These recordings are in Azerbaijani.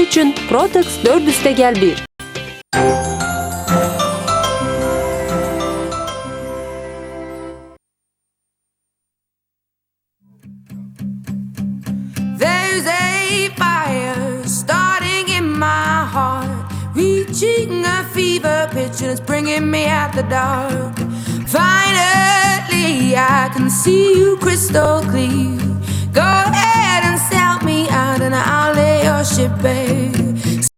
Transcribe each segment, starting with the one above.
üçün Protex 4+1. There's a fire starting in my heart, reaching a fever pitch and it's bringing me out the dark. Finally, I can see you crystal clear. Go ahead and sell me out and I'll lay your ship bare.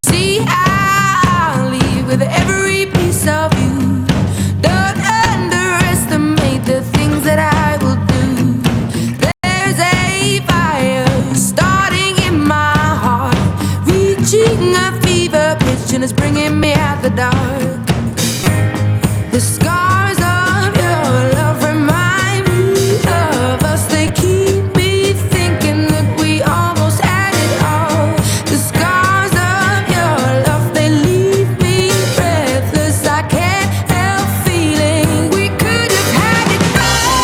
See, I'll leave with every piece of you. Don't underestimate the things that I will do. There's a fire starting in my heart, reaching a fever pitch and it's bringing me out the dark. The scars of your love remind me of us. They keep me thinking that we almost had it all. The scars of your love, they leave me breathless. I can't help feeling we could have had it all.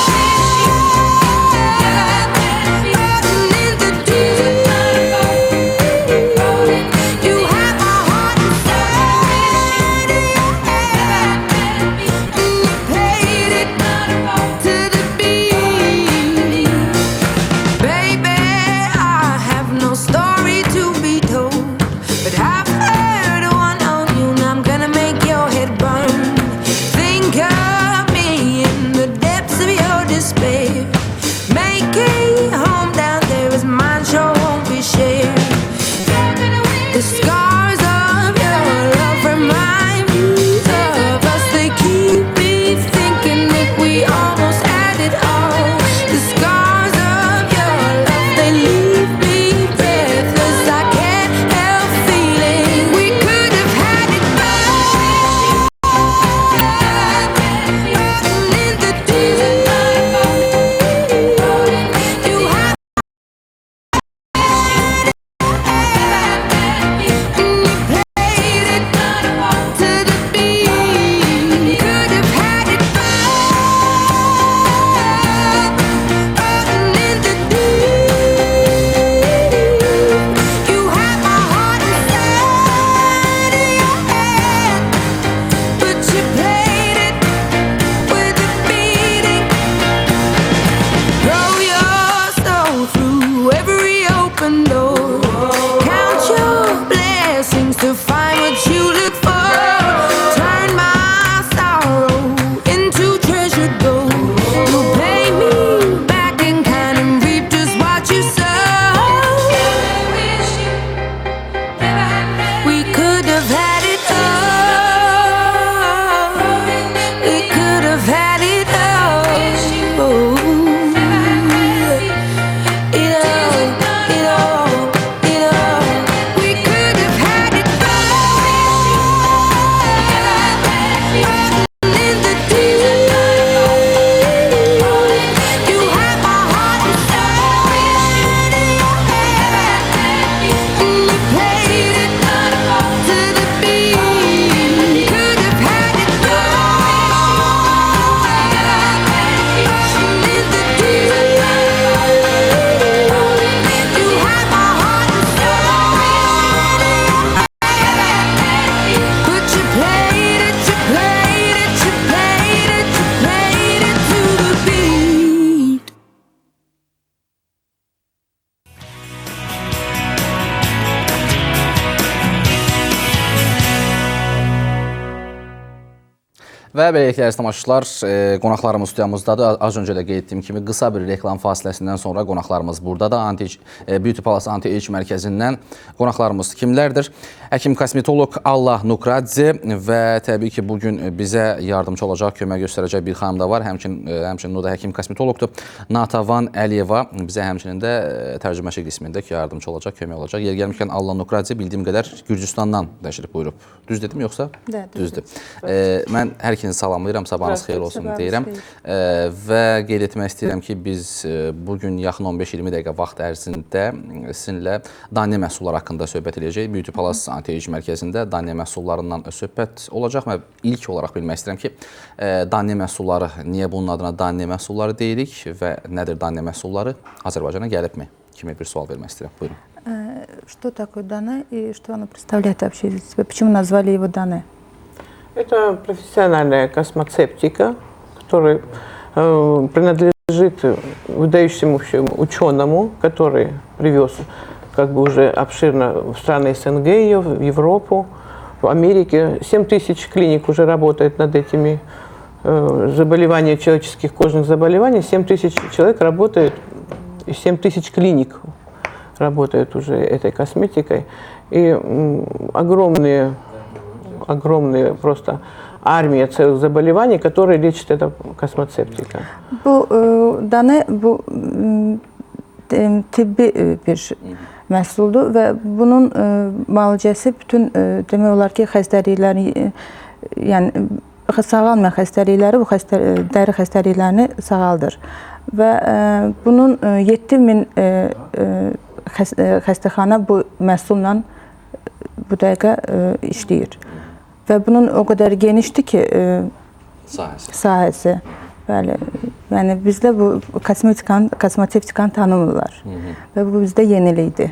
Floating in the deep, you have my heart inside of your hand, and you played it to the beat. Baby, I have no story to be told, but I've heard one on you and I'm gonna make your head burn. Think of me in the depths of your despair. Make a home down there as mine sure won't be shared. The scars of your love remind me of us. They keep me thinking that we almost had it all. The scars of your love, they leave me breathless. I can't help feeling we could have had it all. Floating in the deep, you have and you played it to the beat. Could have had it all. Floating in the deep, you have my heart inside of your hand, but you played it with a beating. Throw your soul through every open door. Count your blessings to find what you look for. Turn my sorrow into treasured gold. You pay me back in kind and reap just what you sow. We could have had it all. We could have had it all. It all. We could have had it all. In the deep, you have my heart inside of your hand, and you played it to the beat. Could have had it all. In the deep, you have my heart inside of your hand, but you played it to the beat. Və beləliklə, əziz tamaşaçılar, qonaqlarımız studiyamızdadır. Az öncə də qeyd etdiyim kimi qısa bir reklam fasiləsindən sonra qonaqlarımız buradadır. Beauty Palace Anti-Age mərkəzindən qonaqlarımız kimlərdir? Həkim kosmetoloq Allah Nukradze və təbii ki, bugün bizə yardımcı olacaq, kömək göstərəcək bir xanım da var. Həmçinin o da həkim kosmetoloqdur. Natavan Əliyeva bizə həmçinin də tərcüməçi qismində yardımcı olacaq, kömək olacaq. Yer gəlmişkən Allah Nukradze bildiyim qədər Gürcüstandan təşrif buyurub. Düz dedim yoxsa? Düzdür. Mən hər ikinizi salamlayıram, sabahınız xeyir olsun deyirəm. Və qeyd etmək istəyirəm ki, biz bugün yaxın 15-20 dəqiqə vaxt ərzində sizinlə danə məhsulları haqqında söhbət edəcəyik. Beauty Palace Anti-Age mərkəzində danə məhsullarından söhbət olacaq. Mən ilk olaraq bilmək istəyirəm ki, danə məhsulları, niyə bunun adına danə məhsulları deyirik və nədir danə məhsulları? Azərbaycana gəlibmi? Kimi bir sual vermək istəyirəm. Buyurun. Что такое Дане и что оно представляет вообще из себя? Почему назвали его Дане? Это профессиональная космоцептика, которая принадлежит выдающемуся ученому, который привез как бы уже обширно в страны СНГ ее, в Европу, в Америке. 7 тысяч клиник уже работает над этими заболеваниями, человеческих кожных заболеваний. 7 тысяч человек работает, и 7 тысяч клиник работают уже этой косметикой. И огромные просто армия целых заболеваний, которые лечит эта космоцептика. Bu Dane bu tibbi bir məhsuldur və bunun müalicəsi bütün demək olar ki, xəstəlikləri, yəni sağalmayan xəstəlikləri, bu dəri xəstəliklərini sağaldır. Və bunun 7000 xəstəxana bu məhsulla bu dəqiqə işləyir. Və bunun o qədər genişdir ki, sahəsi. Bəli. Yəni bizdə bu kosmetikanı tanımırlar. Və bu bizdə yenilikdir.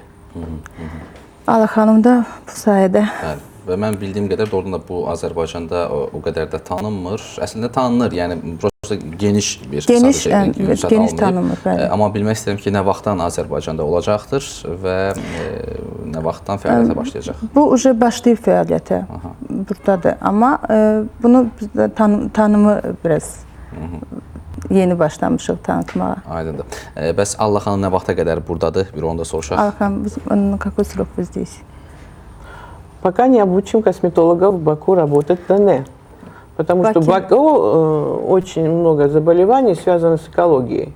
Ala xanım da bu sayədə. Bəli. Və mən bildiyim qədər doğrudan da bu Azərbaycanda o qədər də tanınmır. Əslində tanınır, yəni prosta geniş bir geniş tanınır, bəli. Amma bilmək istəyirəm ki, nə vaxtdan Azərbaycanda olacaqdır və nə vaxtdan fəaliyyətə başlayacaq? Bu уже başlayıb fəaliyyətə. Buradadır. Amma bunu bizdə tanımı biraz yeni başlamışıq tanıtmağa. Aydındır. Bəs Allah xanım nə vaxta qədər buradadır? Bir onu da soruşaq. Allah xanım, на какой срок вы здесь? Пока не обучим косметологов в Баку работать в Дане. Потому что в Баку очень много заболеваний, связанных с экологией.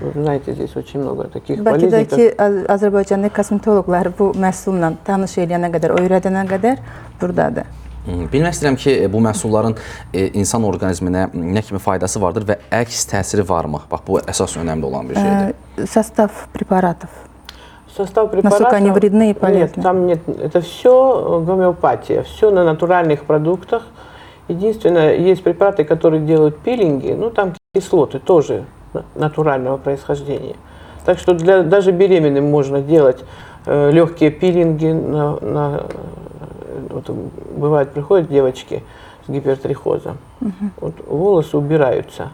Вы знаете, здесь очень много таких болезней. Bakıdakı Azərbaycanlı kosmetologlar bu məhsulla tanış eləyənə qədər, öyrədənə qədər buradadır. Bilmək istəyirəm ki, bu məhsulların insan orqanizminə nə kimi faydası vardır və əks təsiri varmı? Bax, bu əsas önəmli olan bir şeydir. Sостав препаратов. Состав препаратов, Насколько они вредны и полезны? Нет, там нет. Это все гомеопатия, все на натуральных продуктах. Единственное, есть препараты, которые делают пилинги, ну там кислоты тоже натурального происхождения. Так что даже беременным можно делать легкие пилинги. Вот, бывает, приходят девочки с гипертрихозом, вот, волосы убираются,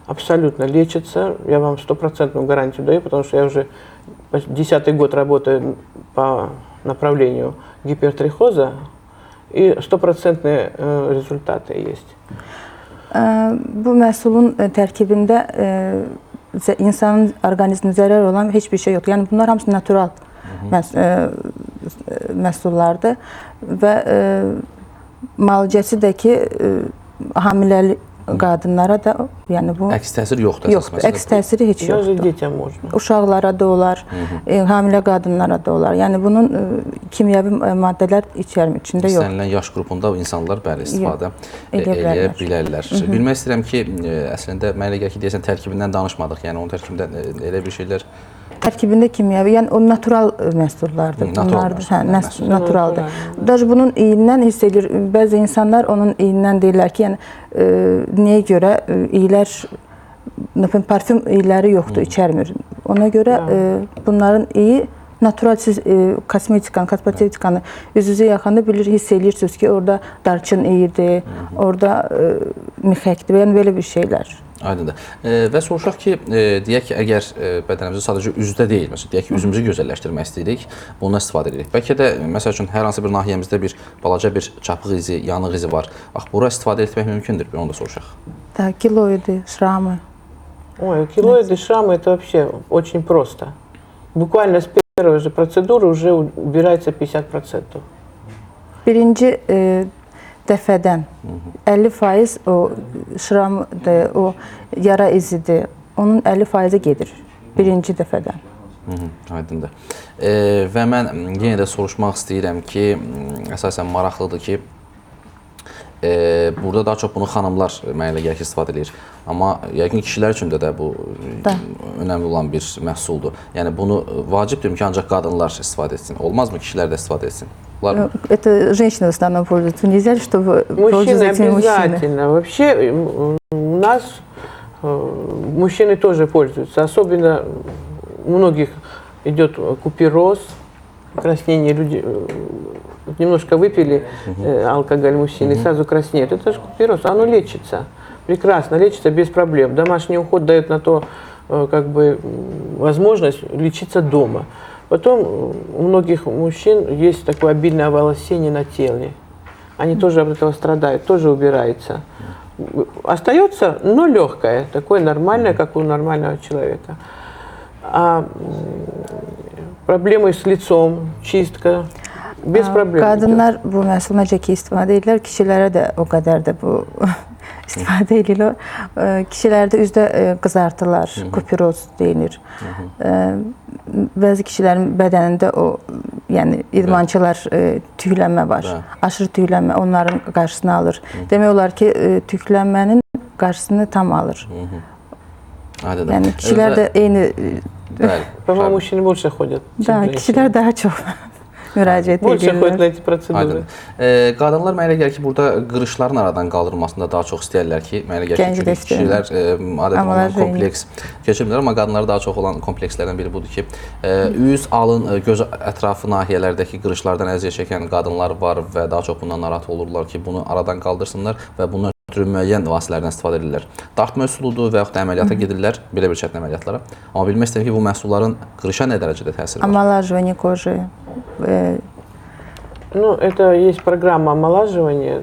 абсолютно лечатся. Я вам 100% гарантию даю, потому что я уже 10-й год работаю по направлению гипертрихоза, и 100% результаты есть. Bu məhsulun tərkibində insanın orqanizminə zərər olan heç bir şey yoxdur. Yəni bunlar hamısı natural məhsullardır və müalicəsi də ki, hamiləli qadınlara da, yəni bu əks təsir yoxdur. Yoxdur, əks təsiri heç Даже yoxdur. детям можно. Uşaqlara da olar, hamilə qadınlara da olar. Yəni bunun kimyəvi maddələr içərmir, içində yox. İstənilən yaş qrupunda insanlar bəli istifadə edə bilərlər. Bilmək istəyirəm ki, əslində mənə elə gəlir ki, deyəsən tərkibindən danışmadıq. Yəni onun tərkibində elə bir şeylər Tərkibində kimyəvi, yəni o natural məhsullardır. Naturaldır. Даже bunun iyindən hiss edir. Bəzi insanlar onun iyindən deyirlər ki, yəni niyə görə iyilər, parfüm iyiləri yoxdur, içərmir. Ona görə bunların iyi natural siz kosmetikanı üzünüzə yaxanda bilir, hiss edirsiniz ki, orada darçın iyidir, orada mixəkdir, yəni belə bir şeylər. Aydındır. Və soruşaq ki, deyək ki, əgər bədənimizdə sadəcə üzdə deyil, məsələn, deyək ki, üzümüzü gözəlləşdirmək istəyirik, bundan istifadə edirik. Bəlkə də, məsəl üçün, hər hansı bir nahiyəmizdə bir balaca bir çapıq izi, yanıq izi var. Bax, bura istifadə etmək mümkündür, onu da soruşaq. Da, kiloidy, şramı. Ой, килоиды, шрамы, это вообще очень просто. Буквально с первой же процедуры уже убирается 50%. Birinci dəfədən 50% o şramdır, o yara izidir, onun 50%-i gedir birinci dəfədən. Aydındır. Və mən yenə də soruşmaq istəyirəm ki, əsasən maraqlıdır ki, burada daha çox bunu xanımlar mənə elə gəlir ki, istifadə edir. Amma yəqin kişilər üçün də bu önəmli olan bir məhsuldur. Yəni bunu vacibdir ki, ancaq qadınlar istifadə etsin. Olmazmı kişilər də istifadə etsin? Это женщины в основном пользуются. Нельзя, чтобы Мужчины пользоваться обязательно. Вообще у нас мужчины тоже пользуются. Особенно у многих идет купероз, покраснение люди немножко выпили алкоголь мужчины, и сразу краснеют. Это же купероз, оно лечится. Прекрасно, лечится без проблем. Домашний уход дает на то как бы возможность лечиться дома. Потом у многих мужчин есть такое обильное оволосение на теле. Они тоже от этого страдают, тоже убирается. Остается, но легкое, такое нормальное, как у нормального человека. А проблемы с лицом, чистка, без проблем. Qadınlar bu məhsul necə ki istifadə edirlər, kişilərə də o qədər də bu istifadə edirlər. Kişilərdə üzdə qızartılar, kupiroz deyilir. Bəzi kişilərin bədənində o, yəni idmançılar tüklənmə var. Aşırı tüklənmə onların qarşısını alır. Demək olar ki, tüklənmənin qarşısını tam alır. Yəni kişilər də eyni. По-моему, мужчины больше ходят. Da, kişilər daha çox müraciət Больше ходят на edirlər. эти процедуры. Aydın. Qadınlar mənə elə gəlir ki, burada qırışların aradan qaldırılmasında daha çox istəyirlər ki, mənə elə gəlir ki, çünki Gəncləşdirmək. kişilər adətən olan Ambalaj kompleks keçirmirlər, amma qadınlara daha çox olan komplekslərdən biri budur ki, üz, alın, göz ətrafı nahiyələrdəki qırışlardan əziyyət çəkən qadınlar var və daha çox bundan narahat olurlar ki, bunu aradan qaldırsınlar və bundan ötürü müəyyən vasitələrdən istifadə edirlər. Dartma üsuludur və yaxud da əməliyyata gedirlər, belə bir çətin əməliyyatlara. Amma bilmək istəyirəm ki, bu məhsulların qırışa nə dərəcədə təsiri var? Омолаживание кожи. Ну, это есть программа омолаживания.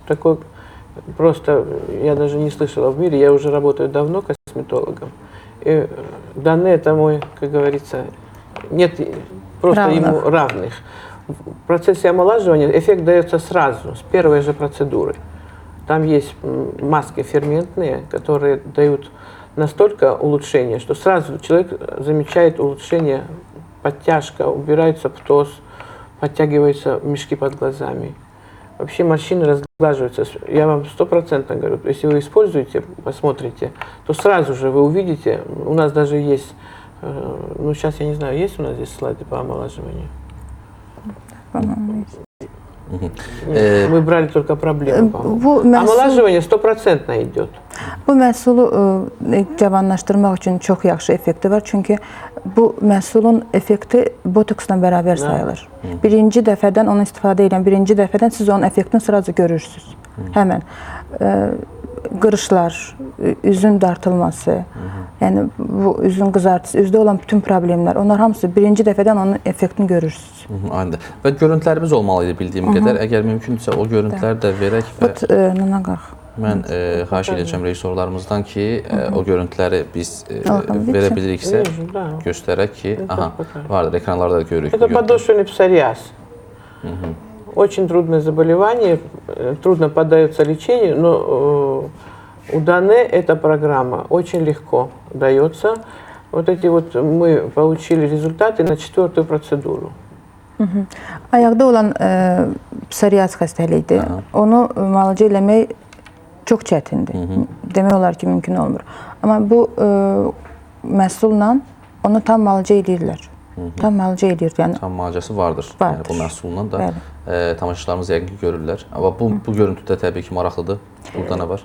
Такой просто я даже не слышала в мире. Я уже работаю давно косметологом. И данные это мой, как говорится, нет просто ему равных. В процессе омолаживания эффект дается сразу, с первой же процедуры. Там есть маски ферментные, которые дают настолько улучшение, что сразу человек замечает улучшение, подтяжка, убирается птоз, подтягиваются мешки под глазами. Вообще морщины разглаживаются. Я вам 100% говорю, если вы используете, посмотрите, то сразу же вы увидите, у нас даже есть, ну сейчас я не знаю, есть у нас здесь слайды по омолаживанию? Мы брали только проблемы, по-моему. Омолаживание 100% идет. Bu məhsulu cavanlaşdırmaq üçün çox yaxşı effekti var. Çünki bu məhsulun effekti botoksla bərabər sayılır. Birinci dəfədən onu istifadə edən, birinci dəfədən siz onun effektini sıracı görürsünüz. Həmən qırışlar, üzün dartılması, yəni bu üzün qızartısı, üzdə olan bütün problemlər, onlar hamısı birinci dəfədən onun effektini görürsünüz. Aynen. Və görüntülərimiz olmalıydı bildiyim qədər. Əgər mümkündürsə o görüntüləri də verək və Nana qalx. mən xahiş edəcəm rejissorlarımızdan ki, o görüntüləri biz verə biliriksə göstərək ki, aha, vardır, ekranlarda da görürük. Это подошвенный псориаз. Очень трудное заболевание, трудно поддается лечению, но у Дане эта программа очень легко дается. Вот эти вот мы получили результаты на 4-ю процедуру. Ayaqda olan psoriaz xəstəliyidir. Onu müalicə eləmək çox çətindir. Demək olar ki, mümkün olmur. Amma bu məhsulla onu tam müalicə edirlər. Tam müalicə edir. Yəni tam müalicəsi vardır. Yəni bu məhsulla da tamaşaçılarımız yəqin ki görürlər. Amma bu görüntüdə təbii ki maraqlıdır. Burada nə var?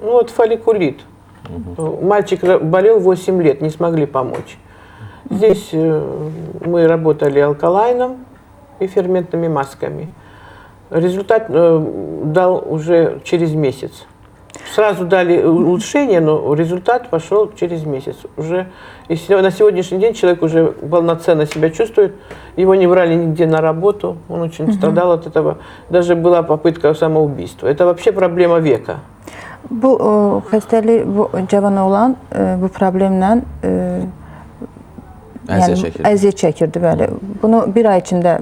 Ну вот фолликулит. Мальчик болел 8 лет, не смогли помочь. Здесь мы работали алкалайном и ферментными масками. Результат дал уже через месяц. Сразу дали улучшение, но результат пошел через месяц. Уже на сегодняшний день человек уже полноценно себя чувствует. Его не брали нигде на работу. Он очень страдал от этого. Даже была попытка самоубийства. Это вообще проблема века. Bu xəstəlik bu cavan oğlan bu problemlə əziyyət çəkirdi, bəli. Bunu bir ay içində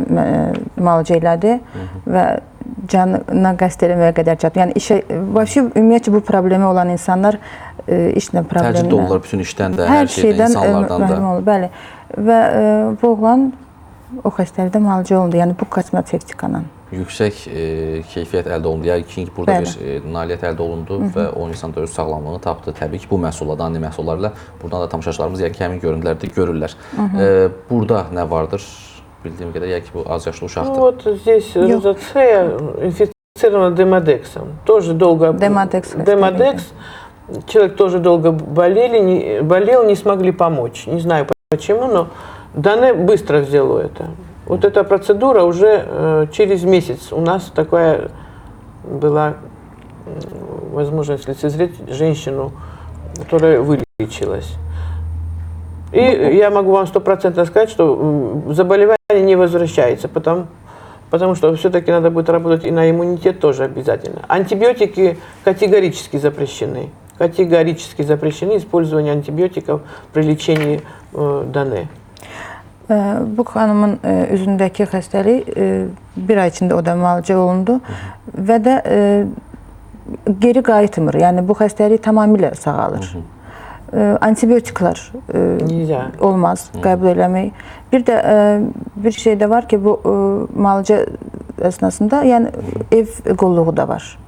müalicə elədi və canına qəsd eləməyə qədər çatdı. Yəni işə, ümumiyyətlə bu problemi olan insanlar işlə problemlə. Təcrid olurlar bütün işdən də, hər şeydən, insanlardan da. Bəli. Və bu oğlan o xəstəlikdə müalicə olundu. Yəni bu kosmetikanın. Yüksək keyfiyyət əldə olundu. Yəni ki, burada bir nailiyyət əldə olundu və o insan da öz sağlamlığını tapdı. Təbii ki, bu məhsulla, danli məhsullarla buradan da tamaşaçılarımız yəqin ki, həmin görüntüləri görürlər. Burada nə vardır? Bildiyim qədər, yəqin ki, bu az yaşlı uşaqdır. Вот здесь розацея инфицирована демодексом. Тоже долго... Демодекс. Человек тоже долго болел, не смогли помочь. Не знаю почему, но Дане быстро взяло это. Вот эта процедура уже через месяц у нас такая была возможность лицезреть женщину, которая вылечилась. И я могу вам 100% сказать, что заболевание не возвращается, потому что все-таки надо будет работать и на иммунитет тоже обязательно. Антибиотики категорически запрещены. Категорически запрещены использование антибиотиков при лечении Дане. Bu xanımın üzündəki xəstəlik bir ay içində o da müalicə olundu və də geri qayıtmır. Yəni bu xəstəlik tamamilə sağalır. Antibiotiklar Neyse. olmaz qəbul eləmək. Bir də bir şey də var ki, bu müalicə əsnasında yəni ev qulluğu da var.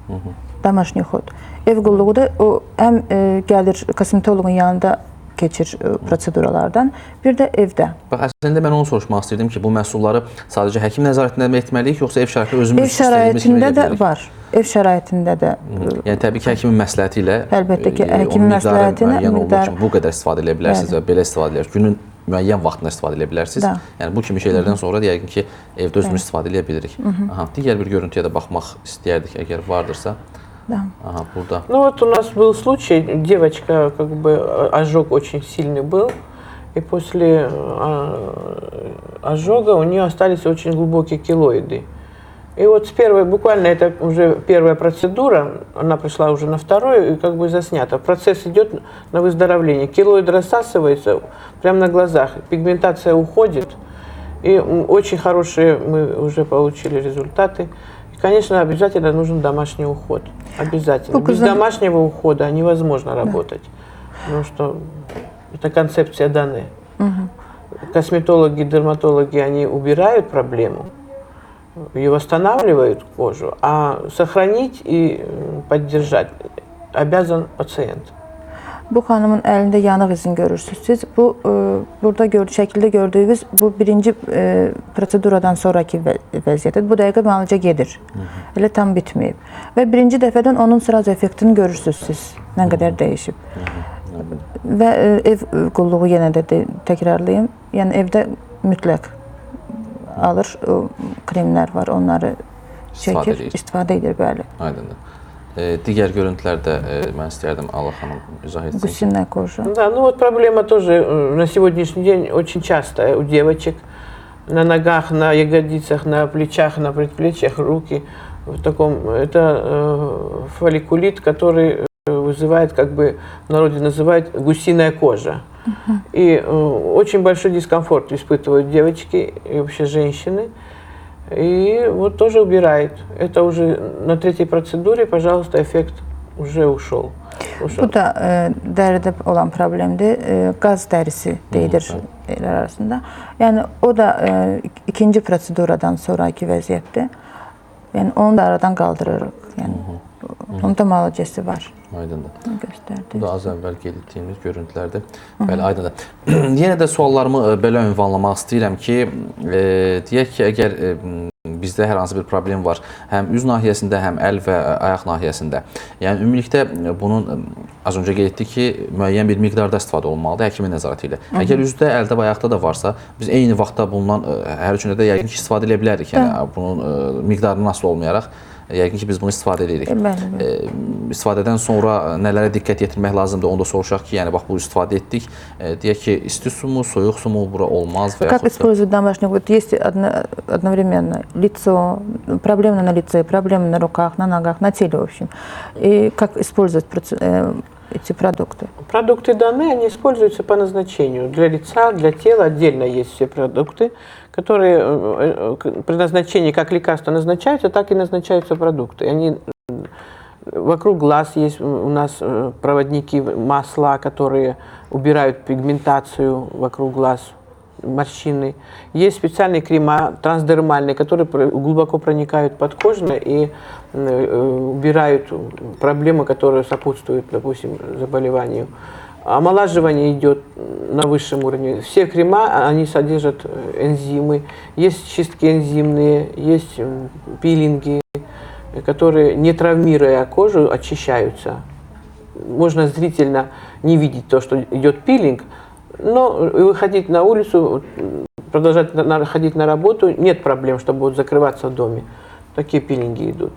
Домашний ход. Ev qulluğu da o həm gəlir kosmetoloqun yanında keçir proseduralardan, bir də evdə. Bax, əslində mən onu soruşmaq istəyirdim ki, bu məhsulları sadəcə həkim nəzarətində mi etməliyik, yoxsa ev şəraitində özümüz Ev istədiyimiz kimi şəraitində edə də bilərik? var. Ev şəraitində də. Yəni təbii ki, həkimin məsləhəti ilə Əlbəttə ki, həkimin onun miqdarı məsləhətinə müəyyən olduğu miqdar- kimi bu qədər istifadə edə bilərsiniz və belə istifadə edə bilərsiniz. Günün müəyyən vaxtında istifadə edə bilərsiniz. Da. Yəni bu kimi şeylərdən sonra yəqin ki, evdə özümüz istifadə edə bilirik. Aha, digər bir görüntüyə də baxmaq istəyərdik, əgər vardırsa. Da. Aha, burada. Ну вот у нас был случай, девочка, как бы ожог очень сильный был, и после ожога у нее остались очень глубокие килоиды. И вот с первой, буквально это уже первая процедура, она пришла уже на вторую и как бы заснята. Процесс идет на выздоровление. Килоид рассасывается прямо на глазах, пигментация уходит. И очень хорошие мы уже получили результаты. И, конечно, обязательно нужен домашний уход. Обязательно. Без домашнего ухода невозможно работать. Потому что это концепция Дане. Косметологи, дерматологи, они убирают проблему и восстанавливают кожу, а сохранить и поддержать обязан пациент. Bu xanımın əlində yanıq izini görürsünüz. Siz bu burada şəkildə gördüyünüz bu birinci proseduradan sonraki vəziyyətdir. Bu dəqiqə müalicə gedir. Elə tam bitməyib. Və birinci dəfədən onun sıraz effektini görürsünüz siz. Nə qədər dəyişib. Və ev qulluğu yenə də təkrarlayım. Yəni evdə mütləq alır, kremlər var, onları çəkir, istifadə edir, bəli. Aydındır. Digər görüntülərdə mən istəyərdim Allah xanım izah etsin. Гусиная кожа. Да, ну вот проблема тоже на сегодняшний день очень частая у девочек. На ногах, на ягодицах, на плечах, на предплечьях, руки. В таком, это фолликулит, который вызывает, как бы в народе называют, гусиная кожа. И очень большой дискомфорт испытывают девочки и вообще женщины. И вот тоже убирает. Это уже на третьей процедуре, пожалуйста, эффект уже ушел. Bu da dəridə olan problemdir. Qaz dərisi deyilir arasında. Yəni o da ikinci proseduradan sonraki vəziyyətdir. Yəni onu da aradan qaldırırıq. Yəni onun da müalicəsi var. Aydındır. Göstərdi. Bu da az əvvəl qeyd etdiyimiz görüntülərdir. Bəli, aydındır. Yenə də suallarımı belə ünvanlamaq istəyirəm ki, deyək ki, əgər bizdə hər hansı bir problem var, həm üz nahiyəsində, həm əl və ayaq nahiyəsində. Yəni ümumilikdə bunun az öncə qeyd etdik ki, müəyyən bir miqdarda istifadə olunmalıdır həkimin nəzarəti ilə. Əgər üzdə, əldə və ayaqda da varsa, biz eyni vaxtda bulunan hər üçündə də yəqin ki, istifadə edə bilərik. Yəni bunun miqdarından asılı olmayaraq yəqin ki, biz bunu istifadə edirik. İstifadədən sonra nələrə diqqət yetirmək lazımdır, onu da soruşaq ki, yəni bax bu istifadə etdik. Deyək ki, isti su mu, soyuq su mu bura olmaz və Как использовать домашний уход? Есть одновременно лицо, проблемы на лице, проблемы на руках, на ногах, на теле, в общем. И как использовать эти продукты? Продукты Дане, они используются по назначению. Для лица, для тела отдельно есть все продукты, которые при назначении как лекарства назначаются, так и назначаются продукты. Они вокруг глаз есть у нас проводники, масла, которые убирают пигментацию вокруг глаз, морщины. Есть специальные крема трансдермальные, которые глубоко проникают подкожно и убирают проблемы, которые сопутствуют, допустим, заболеванию. Омолаживание идет на высшем уровне. Все крема, они содержат энзимы. Есть чистки энзимные, есть пилинги, которые, не травмируя кожу, очищаются. Можно зрительно не видеть то, что идет пилинг, но выходить на улицу, продолжать ходить на работу, нет проблем, что будут закрываться в доме. Такие пилинги идут.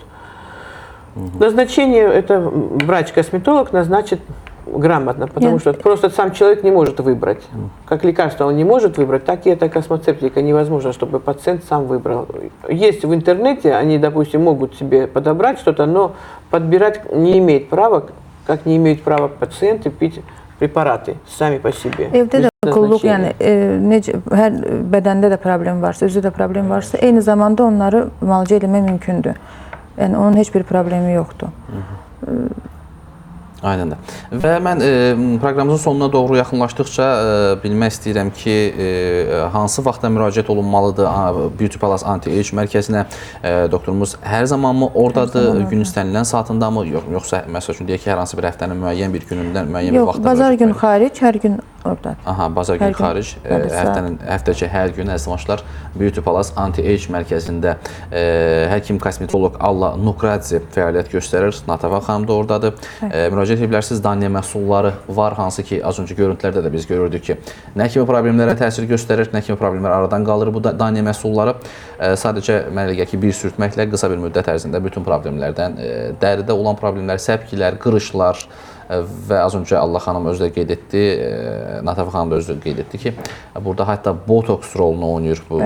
Назначение, это врач-косметолог назначит грамотно, потому что просто сам человек не может выбрать. Как лекарство он не может выбрать, так и эта космоцептика невозможно, чтобы пациент сам выбрал. Есть в интернете, они, допустим, могут себе подобрать что-то, но подбирать не имеет права, как не имеют права пациенты пить preparaты sami по себе. Evdə də qulluq, yəni necə hər bədəndə də problem varsa, özü də problem varsa, eyni zamanda onları müalicə etmək mümkündür. Yəni onun heç bir problemi yoxdur. Aynen də. Və mən proqramımızın sonuna doğru yaxınlaşdıqca bilmək istəyirəm ki, hansı vaxtda müraciət olunmalıdır Beauty Palace Anti-Age mərkəzinə? Doktorumuz hər zamanmı oradadır, gün istənilən saatında mı, yoxsa məsəl üçün deyək ki, hər hansı bir həftənin müəyyən bir günündən, müəyyən bir vaxtda? Yox, bazar gün xaric, hər gün oradadır. Aha, bazar gün xaric, həftəçi hər gün əzmaşlar Beauty Palace Anti-Age mərkəzində həkim kosmetolog Alla Nukradze fəaliyyət göstərir. Natava xanım da oradadır. Müraciət edə bilərsiniz. Daniya məhsulları var, hansı ki, az öncə görüntülərdə də biz görürdük ki, nə kimi problemlərə təsir göstərir, nə kimi problemlər aradan qalır bu daniya məhsulları. Sadəcə mənə elə gəlir ki, bir sürtməklə qısa bir müddət ərzində bütün problemlərdən, dəridə olan problemlər, səpkilər, qırışlar və az öncə Allah xanım özü də qeyd etdi, Natava xanım da özü də qeyd etdi ki, burada hətta botoks rolunu oynayır bu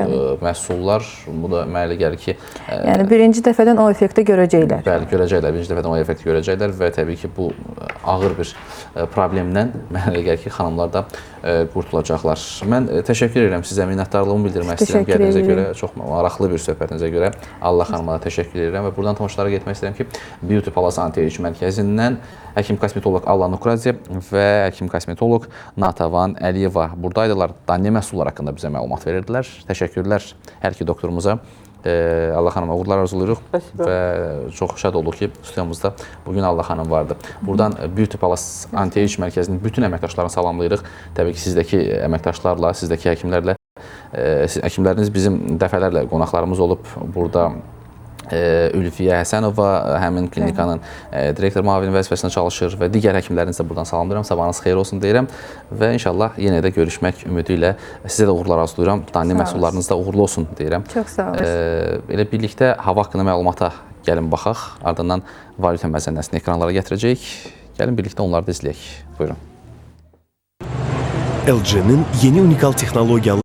məhsullar. Bu da mənə elə gəlir ki, yəni birinci dəfədən o effekti görəcəklər. Bəli, görəcəklər. Birinci dəfədən o effekti görəcəklər və təbii ki, bu ağır bir problemdən mənə elə gəlir ki, xanımlar da qurtulacaqlar. Mən təşəkkür edirəm sizə, minnətdarlığımı bildirmək istəyirəm gəldiyinizə görə, çox maraqlı bir söhbətinizə görə. Allah xanıma da təşəkkür edirəm və buradan tamaşaçılara getmək istəyirəm ki, Beauty Palace Anti-Age mərkəzindən həkim kosmetoloq Alla Nukradze və həkim kosmetoloq Natavan Əliyeva buradaydılar. Daniya məhsulları haqqında bizə məlumat verirdilər. Təşəkkürlər hər iki doktorumuza. Allah xanıma uğurlar arzulayırıq və çox şad olduq ki, studiyamızda bugün Allah xanım vardı. Buradan Beauty Palace Anti-Age mərkəzinin bütün əməkdaşlarını salamlayırıq. Təbii ki, sizdəki əməkdaşlarla, sizdəki həkimlərlə, həkimləriniz bizim dəfələrlə qonaqlarımız olub. Burada Ülfiyə Həsənova həmin klinikanın direktor müavini vəzifəsində çalışır və digər həkimlərinizi də buradan salamlayıram. Sabahınız xeyir olsun deyirəm və inşallah yenə də görüşmək ümidi ilə sizə də uğurlar arzulayıram. Daniya məhsullarınız da uğurlu olsun deyirəm. Çox sağ olun. Elə birlikdə hava haqqında məlumata gəlin baxaq. Ardından valyuta məzənnəsini ekranlara gətirəcəyik. Gəlin birlikdə onları da izləyək. Buyurun. LG'nin yeni unikal texnologiyalı